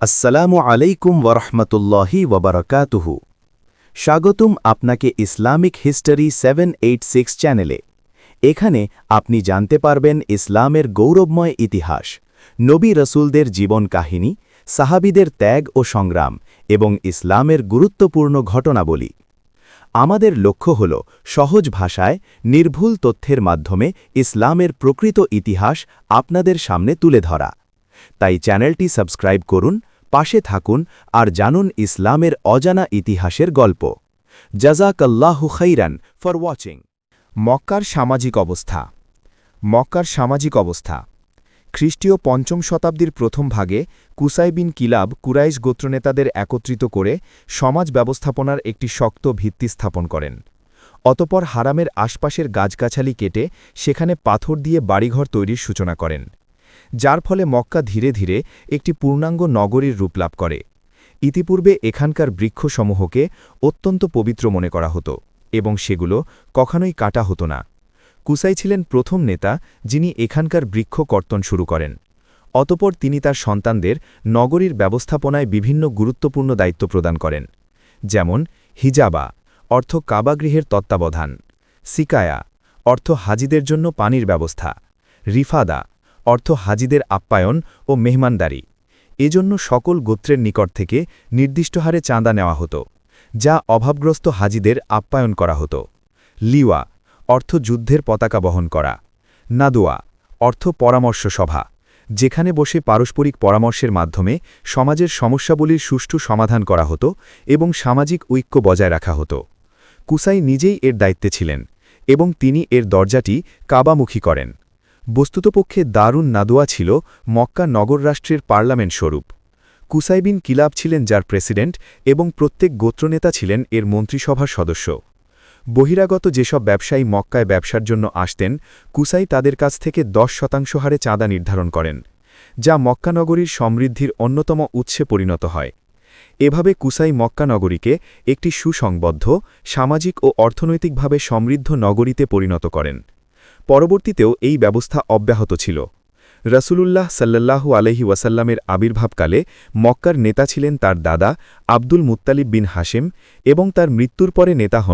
আসসালামু আলাইকুম ওয়ারহমতুল্লাহি ওয়াবারাকাতুহু। স্বাগতম আপনাকে ইসলামিক হিস্টোরি 786 চ্যানেলে। এখানে আপনি জানতে পারবেন ইসলামের গৌরবময় ইতিহাস, নবী রসুলদের জীবন কাহিনী, সাহাবীদের ত্যাগ ও সংগ্রাম এবং ইসলামের গুরুত্বপূর্ণ ঘটনাবলী। আমাদের লক্ষ্য হল সহজ ভাষায় নির্ভুল তথ্যের মাধ্যমে ইসলামের প্রকৃত ইতিহাস আপনাদের সামনে তুলে ধরা। তাই চ্যানেলটি সাবস্ক্রাইব করুন, পাশে থাকুন আর জানুন ইসলামের অজানা ইতিহাসের গল্প। জাযাকাল্লাহু খাইরান ফর ওয়াচিং। মক্কার সামাজিক অবস্থা। মক্কার সামাজিক অবস্থা খ্রিস্টীয় ৫ম শতাব্দীর প্রথম ভাগে কুসাই বিন কিলাব কুরাইশ গোত্রনেতাদের একত্রিত করে সমাজ ব্যবস্থাপনার একটি শক্ত ভিত্তি স্থাপন করেন। অতপর হারামের আশপাশের গাছগাছালি কেটে সেখানে পাথর দিয়ে বাড়িঘর তৈরির সূচনা করেন, যার ফলে মক্কা ধীরে ধীরে একটি পূর্ণাঙ্গ নগরীর রূপ লাভ করে। ইতিপূর্বে এখানকার বৃক্ষসমূহকে অত্যন্ত পবিত্র মনে করা হতো এবং সেগুলো কখনোই কাটা হতো না। কুসাই ছিলেন প্রথম নেতা যিনি এখানকার বৃক্ষ কর্তন শুরু করেন। অতপর তিনি তার সন্তানদের নগরীর ব্যবস্থাপনায় বিভিন্ন গুরুত্বপূর্ণ দায়িত্ব প্রদান করেন, যেমন হিজাবা অর্থ কাবাগৃহের তত্ত্বাবধান, সিকায়া অর্থ হাজিদের জন্য পানির ব্যবস্থা, রিফাদা অর্থ হাজিদের আপ্যায়ন ও মেহমানদারি। এজন্য সকল গোত্রের নিকট থেকে নির্দিষ্ট হারে চাঁদা নেওয়া হতো, যা অভাবগ্রস্ত হাজিদের আপ্যায়ন করা হতো। লিওয়া অর্থ যুদ্ধের পতাকা বহন করা, নাদোয়া অর্থ পরামর্শ সভা, যেখানে বসে পারস্পরিক পরামর্শের মাধ্যমে সমাজের সমস্যাবলীর সুষ্ঠু সমাধান করা হতো এবং সামাজিক ঐক্য বজায় রাখা হতো। কুসাই নিজেই এর দায়িত্বে ছিলেন এবং তিনি এর দরজাটি কাবামুখী করেন। বস্তুতপক্ষে দারুন নাদোয়া ছিল মক্কা নগর রাষ্ট্রের পার্লামেন্ট স্বরূপ। কুসাই বিন কিলাব ছিলেন যার প্রেসিডেন্ট এবং প্রত্যেক গোত্রনেতা ছিলেন এর মন্ত্রিসভার সদস্য। বহিরাগত যেসব ব্যবসায়ী মক্কায় ব্যবসার জন্য আসতেন, কুসাই তাদের কাছ থেকে 10% হারে চাঁদা নির্ধারণ করেন, যা মক্কা নগরীর সমৃদ্ধির অন্যতম উৎসে পরিণত হয়। এভাবে কুসাই মক্কা নগরীকে একটি সুসংবদ্ধ, সামাজিক ও অর্থনৈতিকভাবে সমৃদ্ধ নগরীতে পরিণত করেন। পরবর্তীতেও এই ব্যবস্থা অব্যাহত ছিল। রাসূলুল্লাহ সাল্লাল্লাহু আলাইহি ওয়াসাল্লামের আবির্ভাবকালে মক্কার নেতা ছিলেন তার দাদা আব্দুল মুত্তালিব বিন হাশেম এবং তার মৃত্যুর পরে নেতা হন